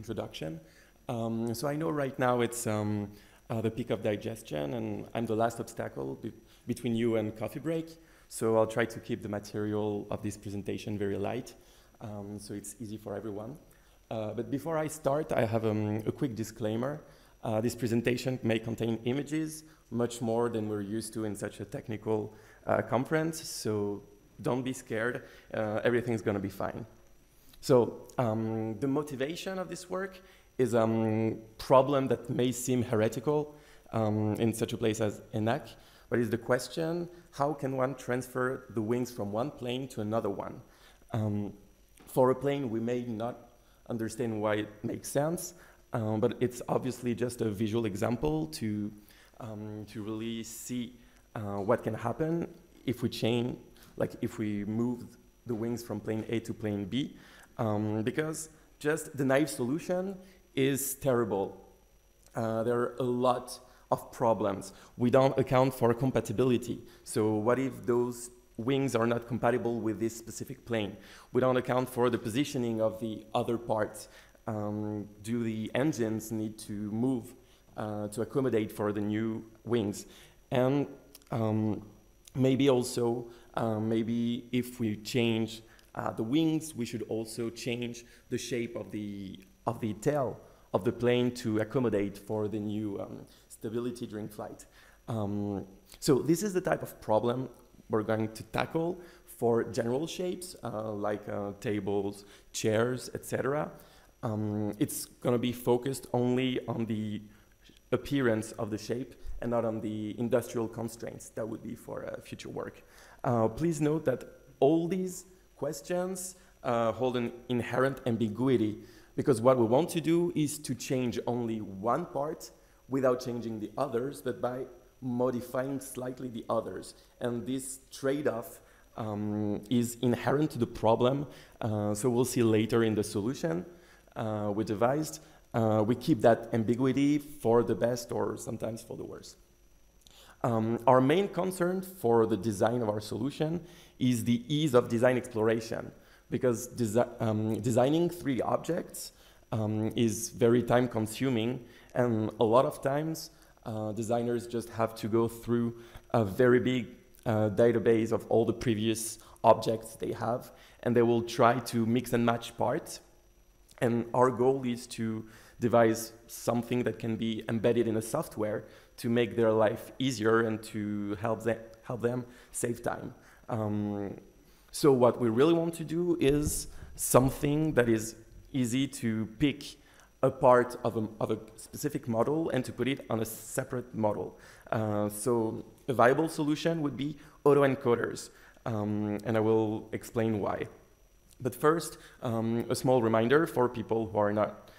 introduction. So I know right now it's the peak of digestion, and I'm the last obstacle between you and coffee break. So I'll try to keep the material of this presentation very light, so it's easy for everyone. But before I start, I have a quick disclaimer. This presentation may contain images, much more than we're used to in such a technical conference, so don't be scared. Everything's going to be fine. So the motivation of this work is a problem that may seem heretical in such a place as ENAC, but is the question, how can one transfer the wings from one plane to another one? For a plane, we may not understand why it makes sense, but it's obviously just a visual example to really see what can happen if we change, like if we move the wings from plane A to plane B, because just the naive solution is terrible. There are a lot of problems. We don't account for compatibility. So what if those wings are not compatible with this specific plane? We don't account for the positioning of the other parts. Do the engines need to move to accommodate for the new wings? And maybe also, maybe if we change the wings, we should also change the shape of the tail of the plane to accommodate for the new stability during flight. So this is the type of problem we're going to tackle for general shapes like tables, chairs, etc. It's going to be focused only on the appearance of the shape and not on the industrial constraints that would be for future work. Please note that all these questions hold an inherent ambiguity, because what we want to do is to change only one part without changing the others, but by modifying slightly the others. And this trade-off is inherent to the problem, so we'll see later in the solution we devised. We keep that ambiguity for the best or sometimes for the worst. Our main concern for the design of our solution is the ease of design exploration, because designing 3D objects is very time consuming, and a lot of times designers just have to go through a very big database of all the previous objects they have, and they will try to mix and match parts. And our goal is to devise something that can be embedded in a software to make their life easier and to help them save time. So what we really want to do is something that is easy to pick a part of a specific model and to put it on a separate model. So a viable solution would be autoencoders, and I will explain why. But first, a small reminder for people who are not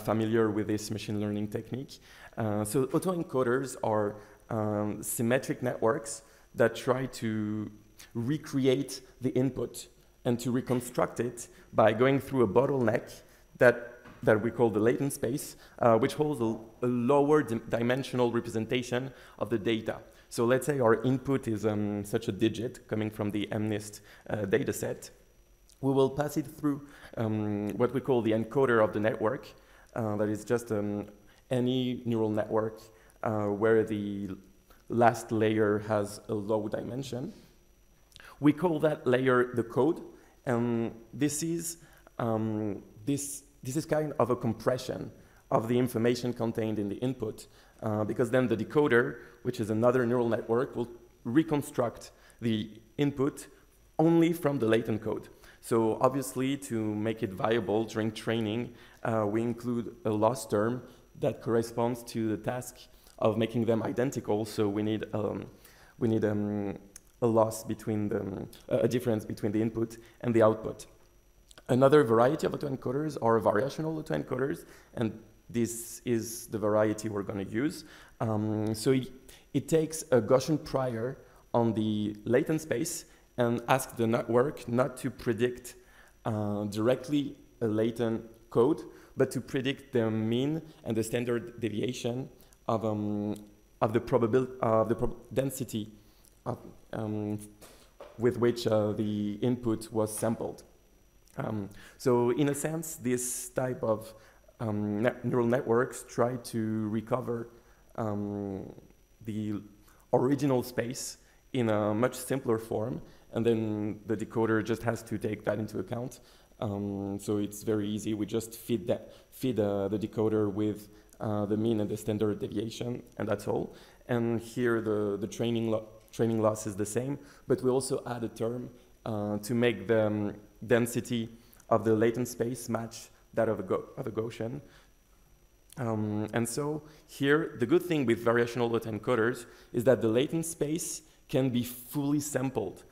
familiar with this machine learning technique. So autoencoders are symmetric networks that try to recreate the input and to reconstruct it by going through a bottleneck that we call the latent space, which holds a lower dimensional representation of the data. So let's say our input is such a digit coming from the MNIST data set. We will pass it through what we call the encoder of the network. That is just any neural network where the last layer has a low dimension. We call that layer the code, and this is kind of a compression of the information contained in the input, because then the decoder, which is another neural network, will reconstruct the input only from the latent code. So obviously, to make it viable during training, we include a loss term that corresponds to the task of making them identical. So we need a loss between a difference between the input and the output. Another variety of autoencoders are variational autoencoders, and this is the variety we're going to use. So it takes a Gaussian prior on the latent space and asks the network not to predict directly a latent code, but to predict the mean and the standard deviation of the density with which the input was sampled. So in a sense, this type of neural networks try to recover the original space in a much simpler form, and then the decoder just has to take that into account. So it's very easy. We just feed the decoder with the mean and the standard deviation, and that's all. And here the training loss is the same, but we also add a term to make the density of the latent space match that of a Gaussian. And so here, the good thing with variational autoencoders is that the latent space can be fully sampled,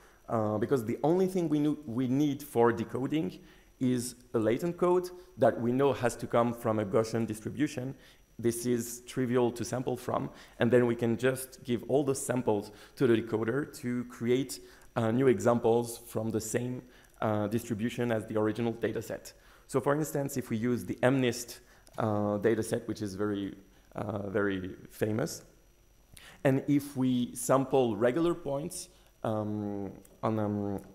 because the only thing we need for decoding is a latent code that we know has to come from a Gaussian distribution. This is trivial to sample from, and then we can just give all the samples to the decoder to create new examples from the same distribution as the original data set. So for instance, if we use the MNIST data set, which is very famous, and if we sample regular points in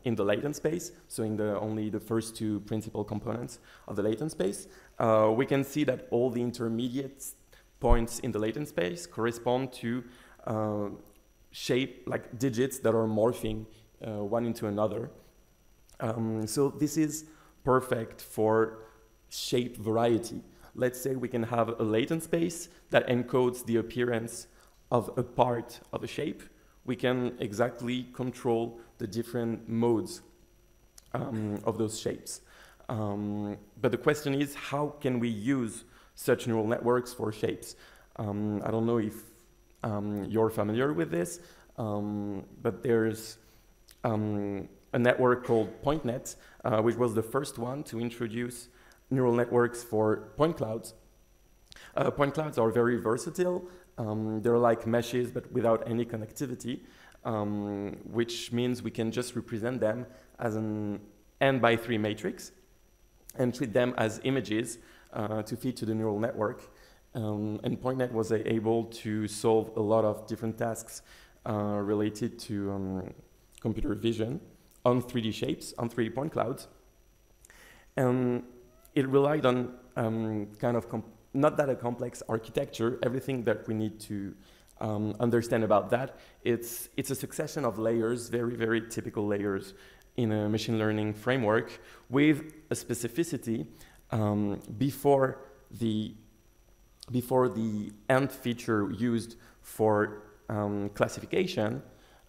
the latent space, so in only the first two principal components of the latent space, we can see that all the intermediate points in the latent space correspond to shape, like digits that are morphing one into another. So this is perfect for shape variety. Let's say we can have a latent space that encodes the appearance of a part of a shape. We can exactly control the different modes of those shapes. But the question is, how can we use such neural networks for shapes? I don't know if you're familiar with this, but there's a network called Pointnet, which was the first one to introduce neural networks for point clouds. Point clouds are very versatile. They're like meshes, but without any connectivity, which means we can just represent them as an n×3 matrix and treat them as images to feed to the neural network. And Pointnet was able to solve a lot of different tasks related to computer vision on 3D shapes, on 3D point clouds. And it relied on kind of not that a complex architecture. Everything that we need to understand about that, it's a succession of layers, very typical layers in a machine learning framework with a specificity before the AND feature used for classification.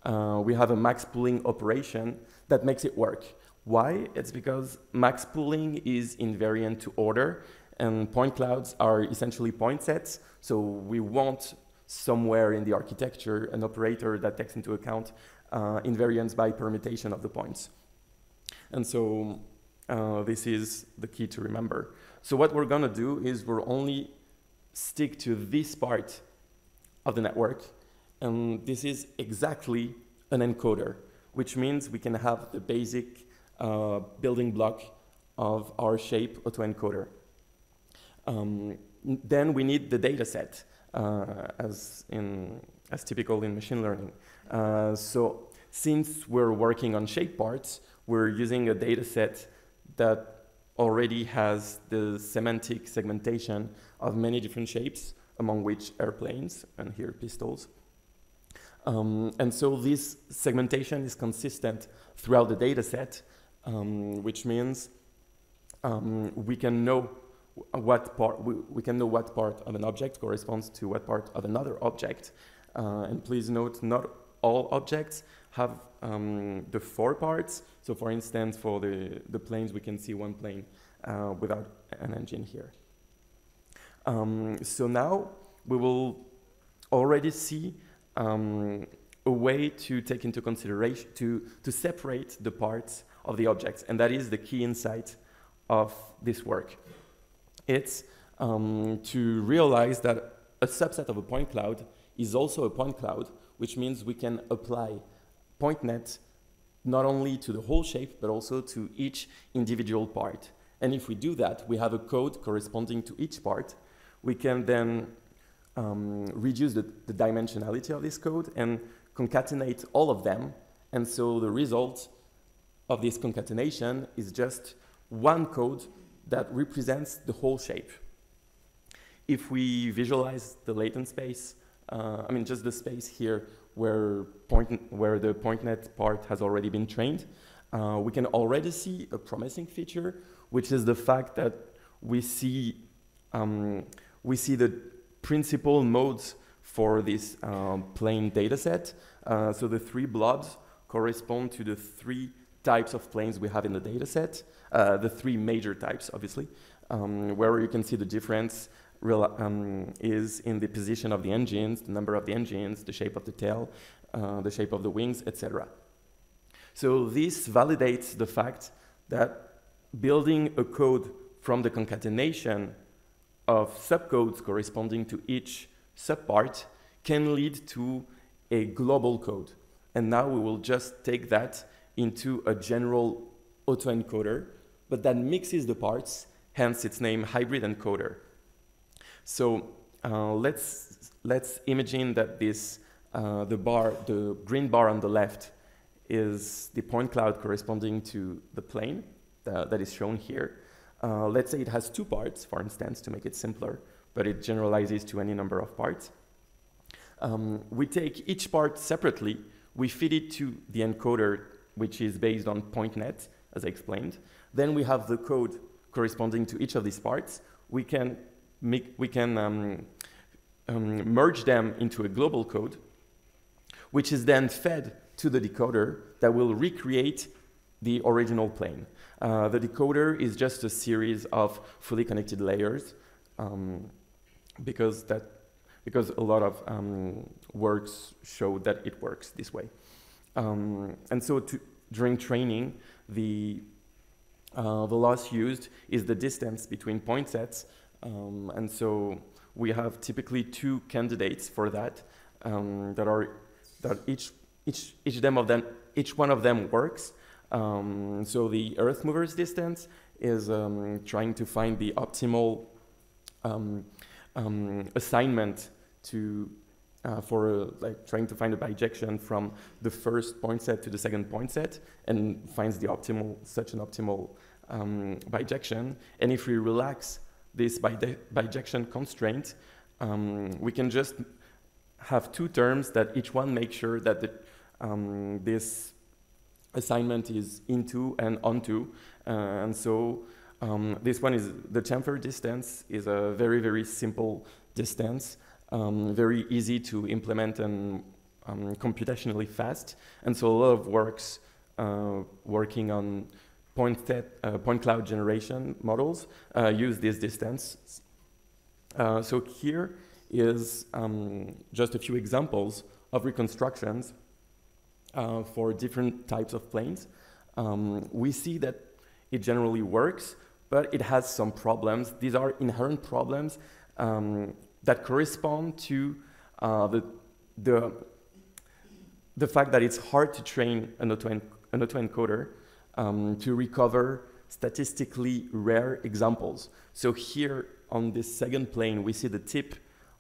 We have a max pooling operation that makes it work. Why? It's because max pooling is invariant to order, and point clouds are essentially point sets, so we want somewhere in the architecture an operator that takes into account invariance by permutation of the points. And so this is the key to remember. So what we're gonna do is we'll only stick to this part of the network, and this is exactly an encoder, which means we can have the basic building block of our shape autoencoder. Then we need the data set, as typical in machine learning. So since we're working on shape parts, we're using a data set that already has the semantic segmentation of many different shapes, among which airplanes, and here pistols. And so this segmentation is consistent throughout the data set, which means we can know what part of an object corresponds to what part of another object. And please note, not all objects have the 4 parts. So for instance, for the planes, we can see one plane without an engine here. So now we will already see a way to take into consideration, to separate the parts of the objects. And that is the key insight of this work. It's to realize that a subset of a point cloud is also a point cloud, which means we can apply Pointnet not only to the whole shape, but also to each individual part. And if we do that, we have a code corresponding to each part. We can then reduce the dimensionality of this code and concatenate all of them. And so the result of this concatenation is just one code that represents the whole shape. if we visualize the latent space, I mean just the space here where the Pointnet part has already been trained, we can already see a promising feature, which is the fact that we see the principal modes for this plane dataset. So the 3 blobs correspond to the 3 types of planes we have in the dataset, the 3 major types, obviously, where you can see the difference is in the position of the engines, the number of the engines, the shape of the tail, the shape of the wings, etc. So this validates the fact that building a code from the concatenation of subcodes corresponding to each subpart can lead to a global code. And now we will just take that into a general autoencoder, but that mixes the parts, hence its name hybrid encoder. So let's imagine that this the green bar on the left is the point cloud corresponding to the plane that is shown here. Let's say it has 2 parts, for instance, to make it simpler, but it generalizes to any number of parts. We take each part separately, we feed it to the encoder, which is based on Pointnet, as I explained. Then we have the code corresponding to each of these parts. We can merge them into a global code, which is then fed to the decoder that will recreate the original plane. The decoder is just a series of fully connected layers because a lot of works show that it works this way. And so during training, the loss used is the distance between point sets. And so we have typically 2 candidates for that, each one of them works. So the Earth mover's distance is trying to find the optimal assignment like trying to find a bijection from the first point set to the second point set, and finds such an optimal bijection. And if we relax this bijection constraint, we can just have 2 terms that each one makes sure that this assignment is into and onto. And so this one is the chamfer distance is a very, very simple distance, very easy to implement and computationally fast. And so a lot of works working on point cloud generation models use this distance. So here is just a few examples of reconstructions for different types of planes. We see that it generally works, but it has some problems. These are inherent problems that correspond to the fact that it's hard to train an autoencoder to recover statistically rare examples. So here on this second plane, we see the tip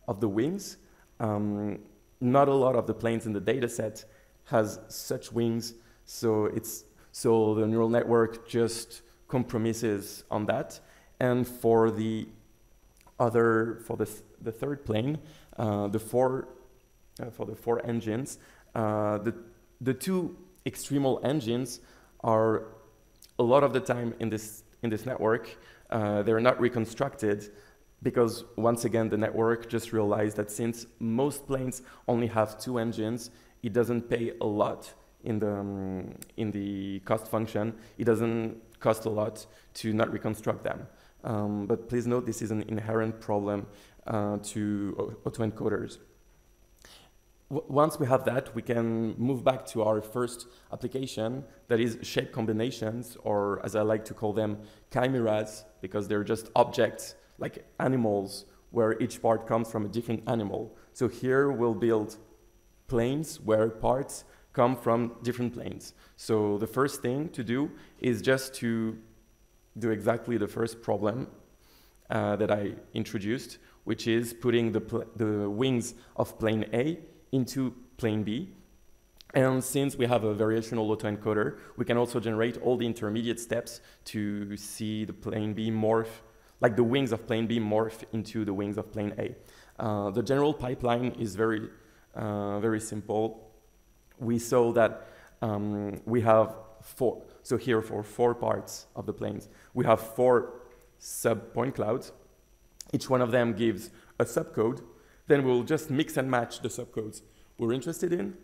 of the wings. Not a lot of the planes in the data set has such wings, so the neural network just compromises on that. And for the third plane, for the 4 engines, the 2 extremal engines are a lot of the time in this network. They're not reconstructed because once again the network just realized that since most planes only have 2 engines, it doesn't pay a lot in the cost function. It doesn't cost a lot to not reconstruct them. But please note this is an inherent problem to autoencoders. Once we have that, we can move back to our first application, that is shape combinations, or as I like to call them, chimeras, because they're just objects like animals where each part comes from a different animal. So here we'll build planes where parts come from different planes. So the first thing to do is just to do exactly the first problem that I introduced, which is putting the wings of plane A into plane B. And since we have a variational autoencoder, we can also generate all the intermediate steps to see the plane B morph like the wings of plane B morph into the wings of plane A. The general pipeline is very simple. We saw that we have four, so here for 4 parts of the planes, we have 4 sub-point clouds. Each one of them gives a subcode. Then we'll just mix and match the subcodes we're interested in,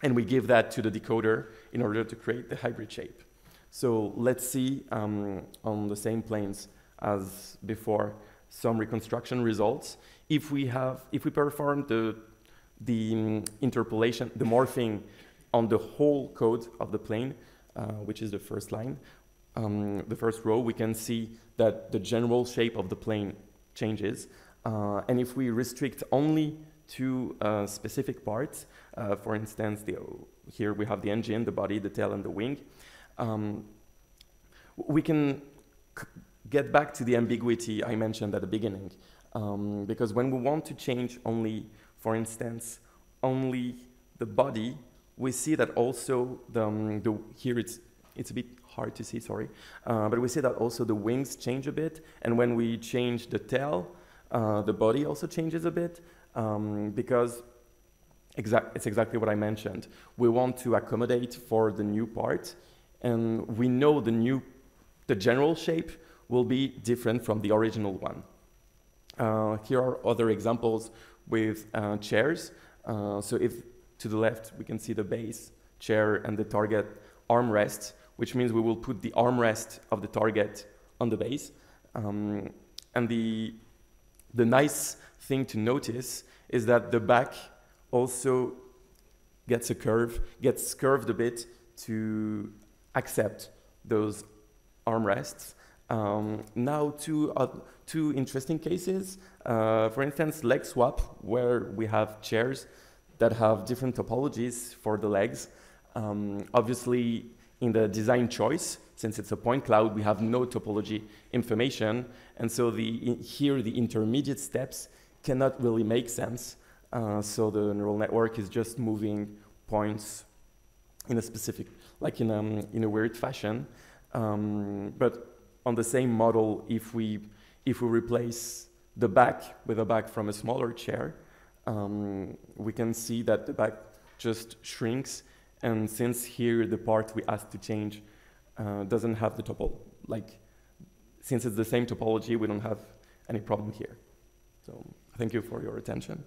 and we give that to the decoder in order to create the hybrid shape. So let's see on the same planes as before some reconstruction results. If we perform the interpolation, the morphing on the whole code of the plane, which is the first line, the first row, we can see that the general shape of the plane changes. And if we restrict only to specific parts, for instance, here we have the engine, the body, the tail, and the wing, we can get back to the ambiguity I mentioned at the beginning. Because when we want to change only, for instance, only the body, we see that also here it's a bit hard to see, sorry, but we see that also the wings change a bit, and when we change the tail, the body also changes a bit, because it's exactly what I mentioned. We want to accommodate for the new part, and we know the general shape will be different from the original one. Here are other examples with chairs. So if to the left we can see the base, chair, and the target armrest, which means we will put the armrest of the target on the base. And the nice thing to notice is that the back also gets curved a bit to accept those armrests. Now two interesting cases. For instance, leg swap, where we have chairs that have different topologies for the legs. Obviously, in the design choice, since it's a point cloud, we have no topology information, and so here the intermediate steps cannot really make sense. So the neural network is just moving points in a specific, like in a weird fashion. But on the same model, if we replace the back with a back from a smaller chair, we can see that the back just shrinks. And since here the part we asked to change doesn't have the since it's the same topology, we don't have any problem here. So thank you for your attention.